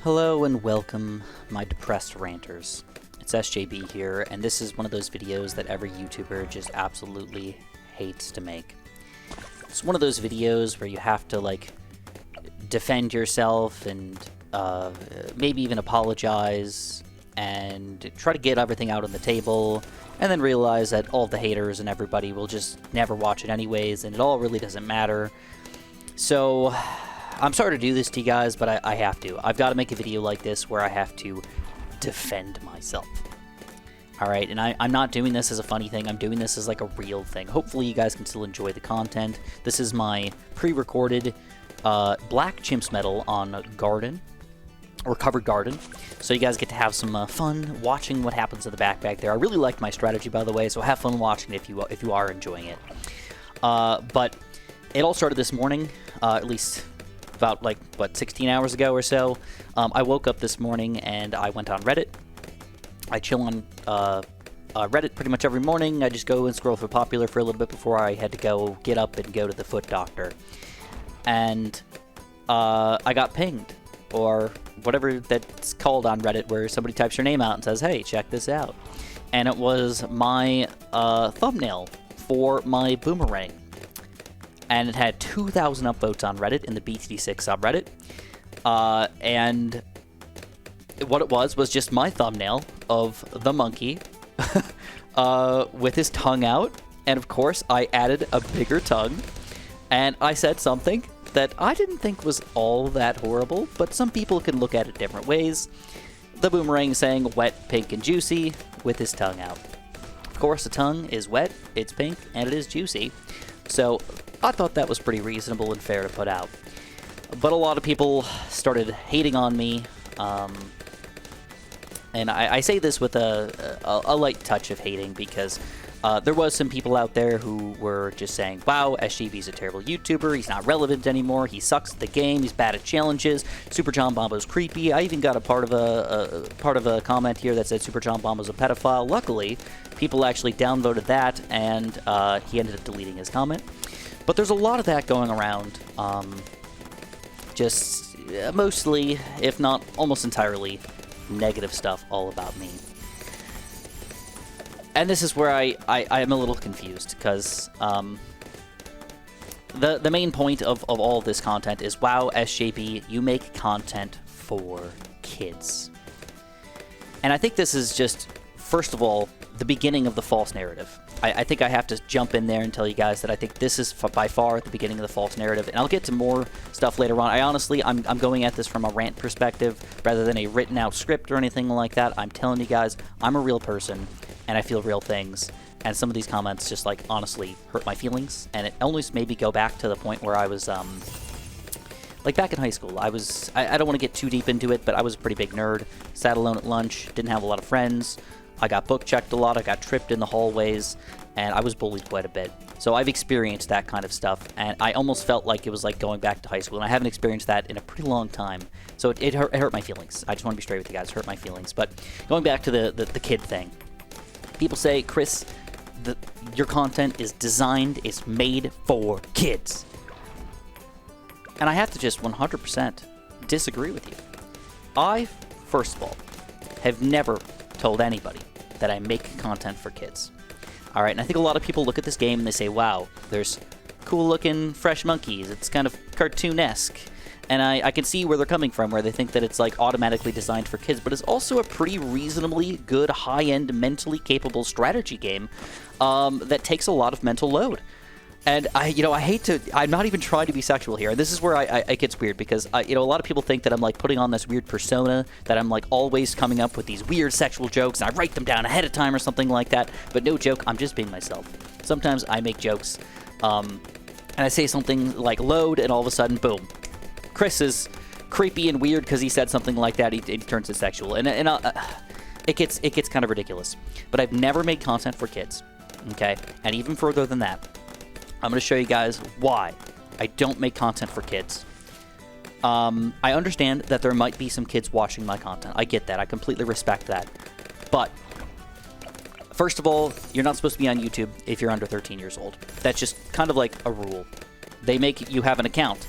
Hello and welcome, my depressed ranters. It's SJB here, and this is one of those videos that every YouTuber just absolutely hates to make. It's one of those videos where you have to, like, defend yourself and maybe even apologize and try to get everything out on the table, and then realize that all the haters and everybody will just never watch it anyways, and it all really doesn't matter. So, I'm sorry to do this to you guys, but I have to. I've got to make a video like this where I have to defend myself. Alright, and I'm not doing this as a funny thing, I'm doing this as like a real thing. Hopefully you guys can still enjoy the content. This is my pre-recorded Black Chimps medal on Garden, or Covered Garden. So you guys get to have some fun watching what happens in the backpack there. I really liked my strategy, by the way, so have fun watching it if you are enjoying it. But it all started this morning, at least about, like, what, 16 hours ago or so. I woke up this morning and I went on Reddit. I chill on Reddit pretty much every morning. I just go and scroll through Popular for a little bit before I had to get up and go to the foot doctor. And I got pinged, or whatever that's called on Reddit, where somebody types your name out and says, hey, check this out. And it was my thumbnail for my boomerang. And it had 2,000 upvotes on Reddit in the BTD6 subreddit. And what it was just my thumbnail of the monkey with his tongue out. And of course, I added a bigger tongue. And I said something that I didn't think was all that horrible, but some people can look at it different ways. The boomerang saying wet, pink, and juicy with his tongue out. Of course, the tongue is wet, it's pink, and it is juicy. So I thought that was pretty reasonable and fair to put out. But a lot of people started hating on me. And I say this with a light touch of hating because there was some people out there who were just saying, wow, SGB's a terrible YouTuber, he's not relevant anymore, he sucks at the game, he's bad at challenges, Super John Bombo's creepy. I even got a part of a comment here that said Super John Bombo's a pedophile. Luckily, people actually downvoted that, and he ended up deleting his comment. But there's a lot of that going around, just mostly, if not almost entirely, negative stuff all about me. And this is where I am a little confused, because the main point of all this content is, wow, SJB, you make content for kids. And I think this is just, first of all, the beginning of the false narrative. I think I have to jump in there and tell you guys that I think this is by far the beginning of the false narrative, and I'll get to more stuff later on. I'm going at this from a rant perspective rather than a written out script or anything like that. I'm telling you guys, I'm a real person, and I feel real things, and some of these comments just, like, honestly hurt my feelings, and it almost made me go back to the point where I was, like, back in high school. I don't want to get too deep into it, but I was a pretty big nerd, sat alone at lunch, didn't have a lot of friends, I got book checked a lot, I got tripped in the hallways, and I was bullied quite a bit. So I've experienced that kind of stuff, and I almost felt like it was like going back to high school, and I haven't experienced that in a pretty long time. So it hurt my feelings. I just want to be straight with you guys, it hurt my feelings. But going back to the kid thing, people say, Chris, your content is designed, it's made for kids. And I have to just 100% disagree with you. I, first of all, have never told anybody that I make content for kids. Alright, and I think a lot of people look at this game and they say, wow, there's cool looking fresh monkeys, it's kind of cartoon-esque. And I can see where they're coming from, where they think that it's, like, automatically designed for kids, but it's also a pretty reasonably good, high-end, mentally capable strategy game that takes a lot of mental load. And I hate to, I'm not even trying to be sexual here, and this is where it gets weird, because, a lot of people think that I'm, like, putting on this weird persona, that I'm, like, always coming up with these weird sexual jokes, and I write them down ahead of time or something like that, but no joke, I'm just being myself. Sometimes I make jokes, and I say something like load, and all of a sudden, boom. Chris is creepy and weird because he said something like that, he turns it sexual, and it gets kind of ridiculous. But I've never made content for kids, okay? And even further than that, I'm going to show you guys why I don't make content for kids. I understand that there might be some kids watching my content. I get that. I completely respect that. But first of all, you're not supposed to be on YouTube if you're under 13 years old. That's just kind of like a rule. They make you have an account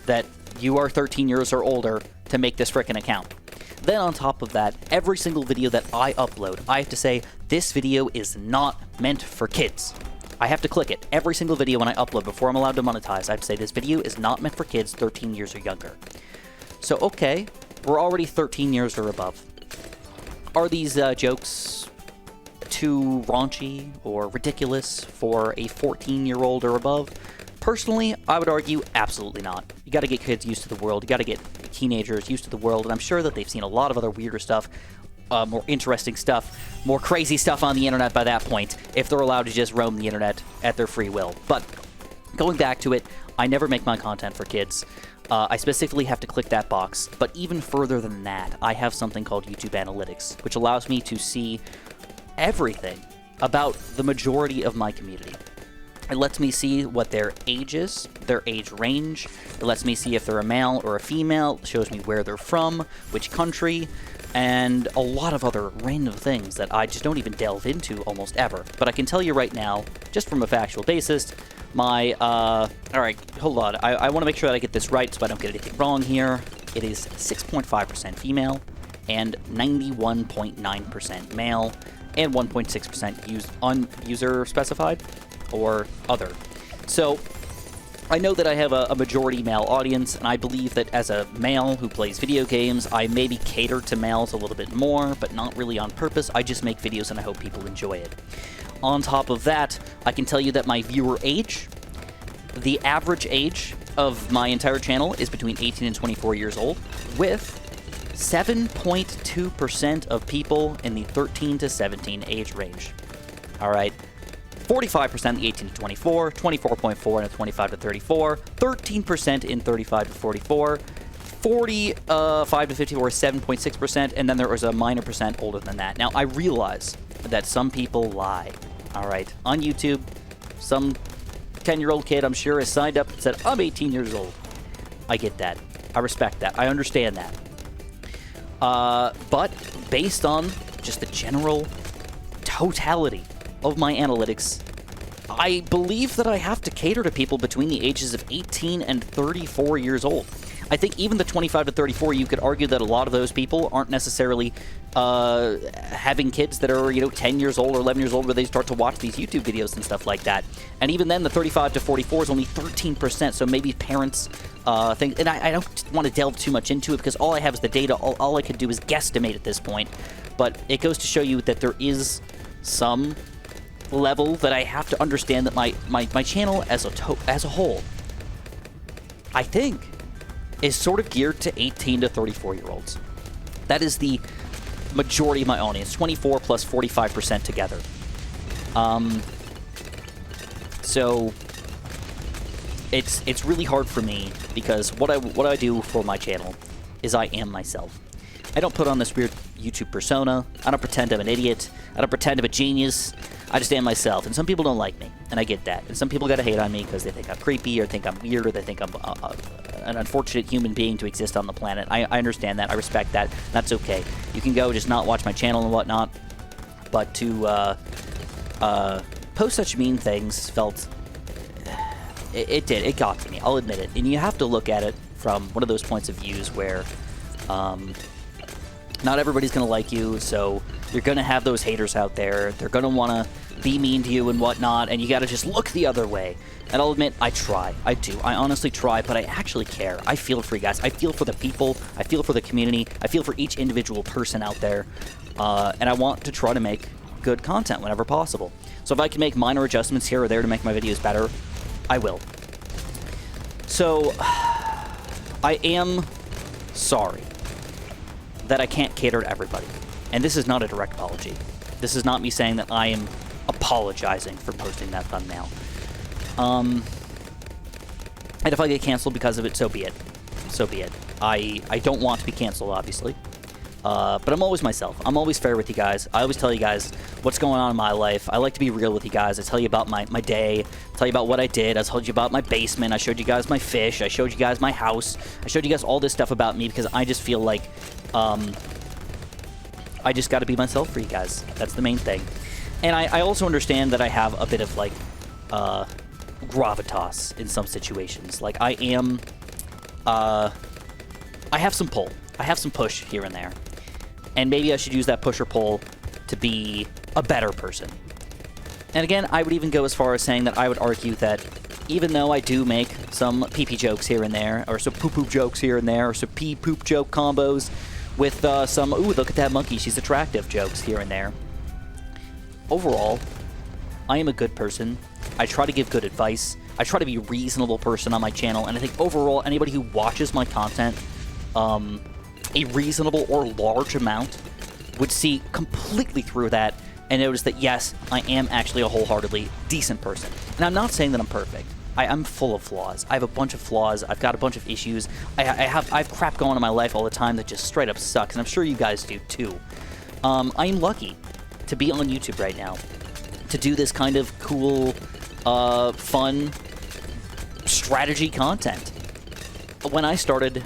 that you are 13 years or older to make this frickin' account. Then on top of that, every single video that I upload, I have to say, this video is not meant for kids. I have to click it. Every single video when I upload, before I'm allowed to monetize, I have to say, this video is not meant for kids 13 years or younger. So, okay, we're already 13 years or above. Are these jokes too raunchy or ridiculous for a 14-year-old or above? Personally, I would argue absolutely not. You gotta get kids used to the world, you gotta get teenagers used to the world, and I'm sure that they've seen a lot of other weirder stuff, more interesting stuff, more crazy stuff on the internet by that point, if they're allowed to just roam the internet at their free will. But going back to it, I never make my content for kids. I specifically have to click that box, but even further than that, I have something called YouTube Analytics, which allows me to see everything about the majority of my community. It lets me see what their age is, their age range. It lets me see if they're a male or a female. It shows me where they're from, which country, and a lot of other random things that I just don't even delve into almost ever. But I can tell you right now, just from a factual basis, my, alright, hold on. I want to make sure that I get this right so I don't get anything wrong here. It is 6.5% female and 91.9% male and 1.6% user specified or other. So I know that I have a majority male audience, and I believe that as a male who plays video games, I maybe cater to males a little bit more, but not really on purpose. I just make videos and I hope people enjoy it. On top of that, I can tell you that my viewer age, the average age of my entire channel is between 18 and 24 years old, with 7.2% of people in the 13 to 17 age range. All right. 45% in the 18 to 24, 24.4% in the 25 to 34, 13% in 35 to 44, 45 to 54 is 7.6%, and then there was a minor percent older than that. Now, I realize that some people lie, all right? On YouTube, some 10-year-old kid, I'm sure, has signed up and said, I'm 18 years old. I get that. I respect that. I understand that. But based on just the general totality of my analytics, I believe that I have to cater to people between the ages of 18 and 34 years old. I think even the 25 to 34, you could argue that a lot of those people aren't necessarily having kids that are, 10 years old or 11 years old where they start to watch these YouTube videos and stuff like that. And even then, the 35 to 44 is only 13%, so maybe parents think, and I don't want to delve too much into it because all I have is the data. All I could do is guesstimate at this point. But it goes to show you that there is some level that I have to understand that my channel as a whole, I think, is sort of geared to 18 to 34 year olds. That is the majority of my audience, 24 plus 45% together. So it's really hard for me because what I do for my channel is I am myself. I don't put on this weird YouTube persona. I don't pretend I'm an idiot. I don't pretend I'm a genius. I just am myself, and some people don't like me, and I get that. And some people gotta hate on me because they think I'm creepy, or think I'm weird, or they think I'm an unfortunate human being to exist on the planet. I understand that. I respect that. That's okay. You can go just not watch my channel and whatnot, but to post such mean things felt... It got to me. I'll admit it. And you have to look at it from one of those points of views where... not everybody's going to like you, so you're going to have those haters out there. They're going to want to be mean to you and whatnot, and you got to just look the other way. And I'll admit, I try. I do. I honestly try, but I actually care. I feel for you guys. I feel for the people. I feel for the community. I feel for each individual person out there. And I want to try to make good content whenever possible. So if I can make minor adjustments here or there to make my videos better, I will. So, I am sorry that I can't cater to everybody. And this is not a direct apology. This is not me saying that I am apologizing for posting that thumbnail. And if I get canceled because of it, so be it. So be it. I don't want to be canceled, obviously. But I'm always myself. I'm always fair with you guys. I always tell you guys what's going on in my life. I like to be real with you guys. I tell you about my day. I tell you about what I did. I told you about my basement. I showed you guys my fish. I showed you guys my house. I showed you guys all this stuff about me because I just feel like I just got to be myself for you guys. That's the main thing. And I also understand that I have a bit of, like, gravitas in some situations. Like, I I have some pull. I have some push here and there. And maybe I should use that push or pull to be a better person. And again, I would even go as far as saying that I would argue that even though I do make some pee-pee jokes here and there, or some poop-poop jokes here and there, or some pee-poop joke combos with some, ooh, look at that monkey, she's attractive jokes here and there. Overall, I am a good person. I try to give good advice. I try to be a reasonable person on my channel, and I think overall, anybody who watches my content, a reasonable or large amount would see completely through that and notice that, yes, I am actually a wholeheartedly decent person. And I'm not saying that I'm perfect. I'm full of flaws. I have a bunch of flaws. I've got a bunch of issues. I have crap going on in my life all the time that just straight up sucks, and I'm sure you guys do too. I am lucky to be on YouTube right now, to do this kind of cool, fun strategy content. When I started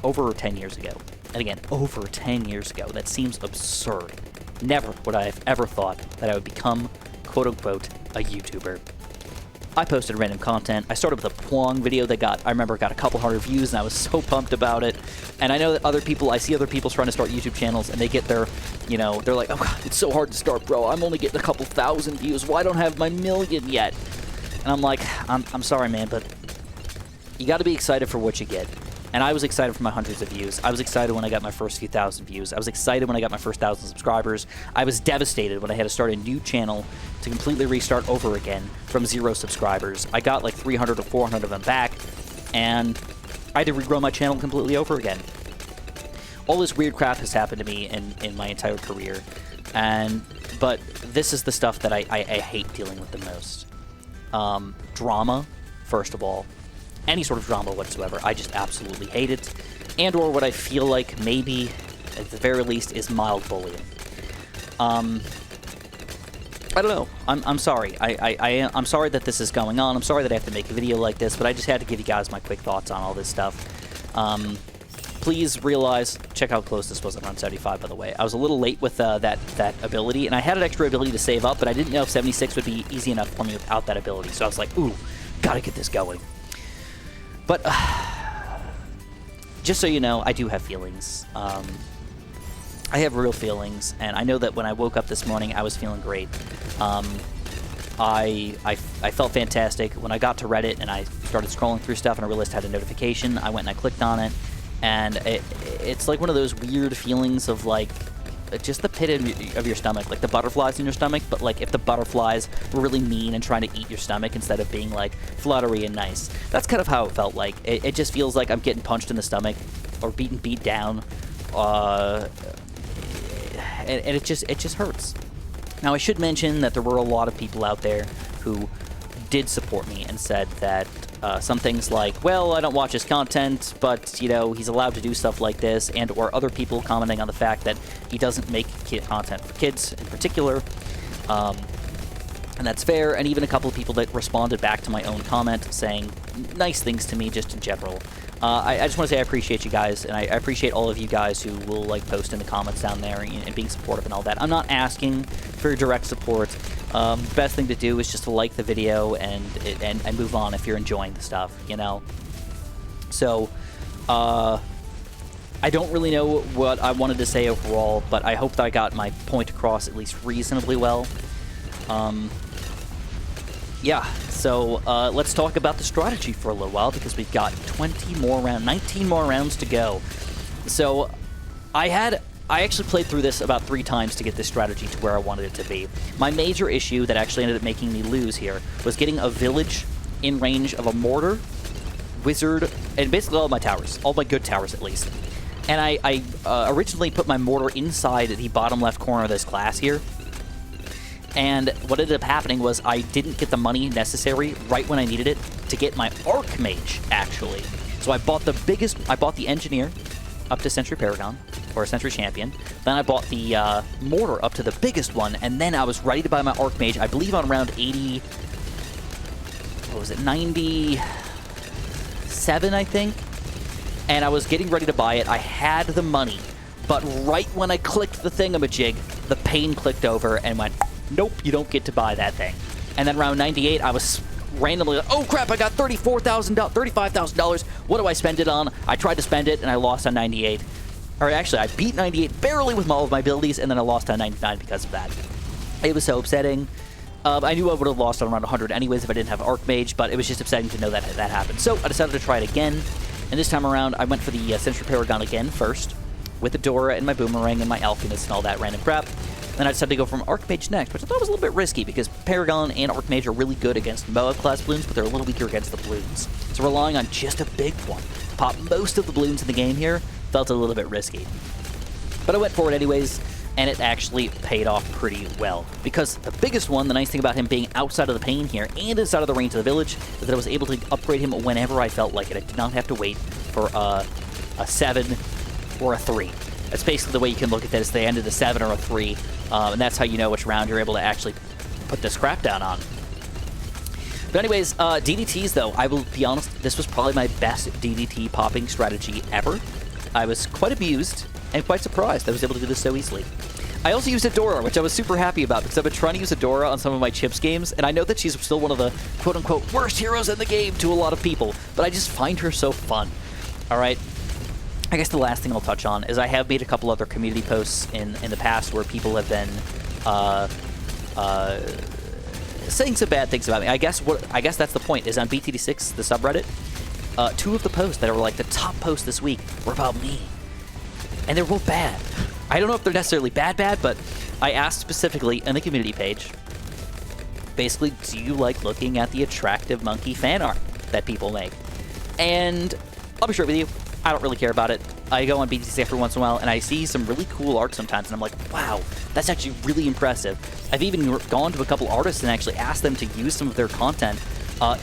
over 10 years ago, and again, over 10 years ago, that seems absurd. Never would I have ever thought that I would become, quote-unquote, a YouTuber. I posted random content. I started with a Pwong video that I remember got a couple hundred views, and I was so pumped about it. And I know that I see other people trying to start YouTube channels, and they get their, they're like, oh God, it's so hard to start, bro. I'm only getting a couple thousand views. Why don't I have my million yet? And I'm like, I'm sorry, man, but you got to be excited for what you get. And I was excited for my hundreds of views. I was excited when I got my first few thousand views. I was excited when I got my first 1,000 subscribers. I was devastated when I had to start a new channel to completely restart over again from 0 subscribers. I got like 300 or 400 of them back, and I had to regrow my channel completely over again. All this weird crap has happened to me in my entire career, but this is the stuff that I hate dealing with the most. Drama, first of all. Any sort of drama whatsoever, I just absolutely hate it. And or what I feel like maybe, at the very least, is mild bullying. I don't know. I'm sorry. I'm sorry that this is going on. I'm sorry that I have to make a video like this, but I just had to give you guys my quick thoughts on all this stuff. Please realize, check how close this was at round 75, by the way. I was a little late with that ability, and I had an extra ability to save up, but I didn't know if 76 would be easy enough for me without that ability. So I was like, ooh, gotta get this going. But, just so you know, I do have feelings. I have real feelings, and I know that when I woke up this morning, I was feeling great. I felt fantastic. When I got to Reddit and I started scrolling through stuff and I realized I had a notification, I went and I clicked on it, and it's like one of those weird feelings of, like, just the pit of your stomach, like the butterflies in your stomach, but like if the butterflies were really mean and trying to eat your stomach instead of being like fluttery and nice. That's kind of how it felt like. It just feels like I'm getting punched in the stomach or beat down, and it just hurts. Now I should mention that there were a lot of people out there who did support me and said that some things like, well, I don't watch his content, but, he's allowed to do stuff like this, and or other people commenting on the fact that he doesn't make content for kids in particular, and that's fair, and even a couple of people that responded back to my own comment saying nice things to me just in general. I just want to say I appreciate you guys, and I appreciate all of you guys who will post in the comments down there and being supportive and all that. I'm not asking for direct support. The best thing to do is just to like the video and move on if you're enjoying the stuff, So, I don't really know what I wanted to say overall, but I hope that I got my point across at least reasonably well. Yeah, so let's talk about the strategy for a little while, because we've got 19 more rounds to go. So I actually played through this about 3 times to get this strategy to where I wanted it to be. My major issue that actually ended up making me lose here was getting a village in range of a mortar, wizard, and basically all my towers, all my good towers at least. And I originally put my mortar inside the bottom left corner of this glass here. And what ended up happening was I didn't get the money necessary right when I needed it to get my Archmage, actually. So I bought the Engineer up to Sentry Paragon, or Sentry Champion. Then I bought the Mortar up to the biggest one, and then I was ready to buy my Archmage, I believe on around 80... What was it? 97, I think? And I was getting ready to buy it. I had the money, but right when I clicked the thingamajig, the pain clicked over and went, nope, you don't get to buy that thing. And then around 98, I was randomly, oh crap, I got $35,000. What do I spend it on? I tried to spend it, and I lost on 98. Or actually, I beat 98 barely with all of my abilities, and then I lost on 99 because of that. It was so upsetting. I knew I would have lost on around 100 anyways if I didn't have Archmage, but it was just upsetting to know that that happened. So I decided to try it again, and this time around, I went for the Sentry Paragon again first, with the Dora and my Boomerang and my Alchemist and all that random crap. Then I decided to go from Archmage next, which I thought was a little bit risky because Paragon and Archmage are really good against Moab-class balloons, but they're a little weaker against the balloons. So relying on just a big one to pop most of the balloons in the game here felt a little bit risky. But I went for it anyways, and it actually paid off pretty well. Because the biggest one, the nice thing about him being outside of the pane here and inside of the range of the village, is that I was able to upgrade him whenever I felt like it. I did not have to wait for a 7 or a 3. That's basically the way you can look at this. They ended a 7 or a 3, and that's how you know which round you're able to actually put this crap down on. But anyways, DDTs though, I will be honest, this was probably my best DDT popping strategy ever. I was quite amused and quite surprised I was able to do this so easily. I also used Adora, which I was super happy about because I've been trying to use Adora on some of my Chips games, and I know that she's still one of the quote-unquote worst heroes in the game to a lot of people, but I just find her so fun. All right. I guess the last thing I'll touch on is I have made a couple other community posts in the past where people have been saying some bad things about me. I guess that's the point, is on BTD6, the subreddit, 2 of the posts that were like the top posts this week were about me. And they're both bad. I don't know if they're necessarily bad, but I asked specifically in the community page, basically, do you like looking at the attractive monkey fan art that people make? And I'll be straight with you, I don't really care about it. I go on BTC every once in a while, and I see some really cool art sometimes, and I'm like, wow, that's actually really impressive. I've even gone to a couple artists and actually asked them to use some of their content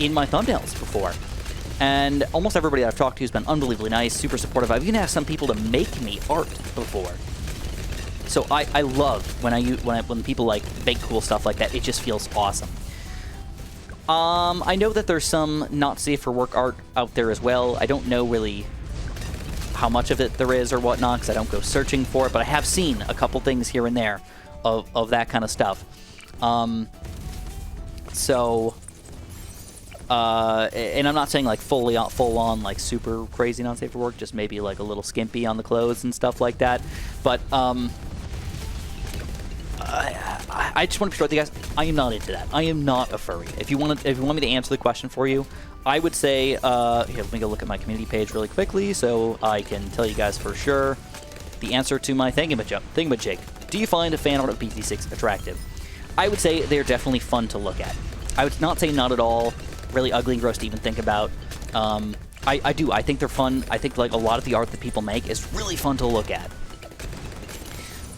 in my thumbnails before. And almost everybody I've talked to has been unbelievably nice, super supportive. I've even asked some people to make me art before. So I love when people like make cool stuff like that. It just feels awesome. I know that there's some not safe for work art out there as well. I don't know really how much of it there is or whatnot, because I don't go searching for it, but I have seen a couple things here and there of that kind of stuff. And I'm not saying like full on like super crazy not safe for work, just maybe like a little skimpy on the clothes and stuff like that. But I just want to be sure with you guys, I am not into that. I am not a furry. If you want me to answer the question for you, I would say, here, let me go look at my community page really quickly so I can tell you guys for sure the answer to my thingamajig. Do you find a fan art of BT6 attractive? I would say they're definitely fun to look at. I would not say not at all, really ugly and gross to even think about. I do. I think they're fun. I think like a lot of the art that people make is really fun to look at.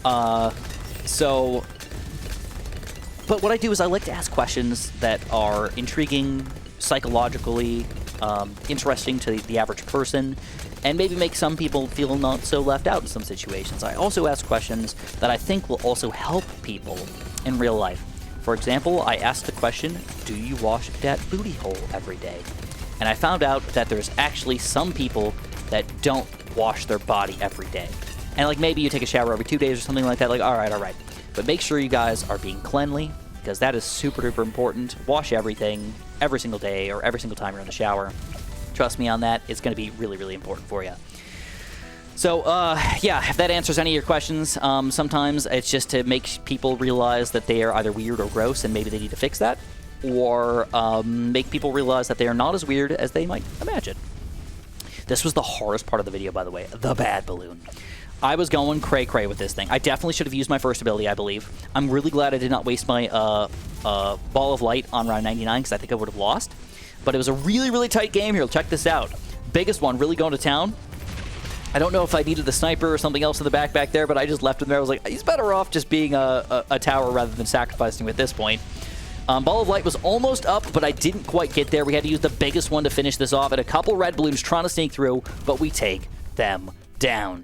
But what I do is I like to ask questions that are intriguing, psychologically interesting to the average person, and maybe make some people feel not so left out in some situations. I also ask questions that I think will also help people in real life. For example, I asked the question, do you wash that booty hole every day? And I found out that there's actually some people that don't wash their body every day. And like maybe you take a shower every 2 days or something like that, like all right. But make sure you guys are being cleanly, because that is super duper important. Wash everything every single day or every single time you're in the shower. Trust me on that. It's going to be really, really important for you. So, yeah, if that answers any of your questions, sometimes it's just to make people realize that they are either weird or gross and maybe they need to fix that, or make people realize that they are not as weird as they might imagine. This was the hardest part of the video, by the way, the bad balloon. I was going cray-cray with this thing. I definitely should have used my first ability, I believe. I'm really glad I did not waste my Ball of Light on round 99, because I think I would have lost. But it was a really, really tight game here. Check this out. Biggest one, really going to town. I don't know if I needed the sniper or something else in the back there, but I just left him there. I was like, he's better off just being a tower rather than sacrificing him at this point. Ball of Light was almost up, but I didn't quite get there. We had to use the biggest one to finish this off, and a couple red balloons trying to sneak through, but we take them down.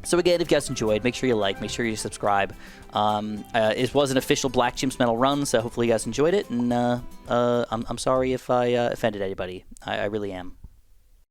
So again, if you guys enjoyed, make sure you like, make sure you subscribe. It was an official Black Chimps Metal run, so hopefully you guys enjoyed it, and I'm sorry if I offended anybody. I really am.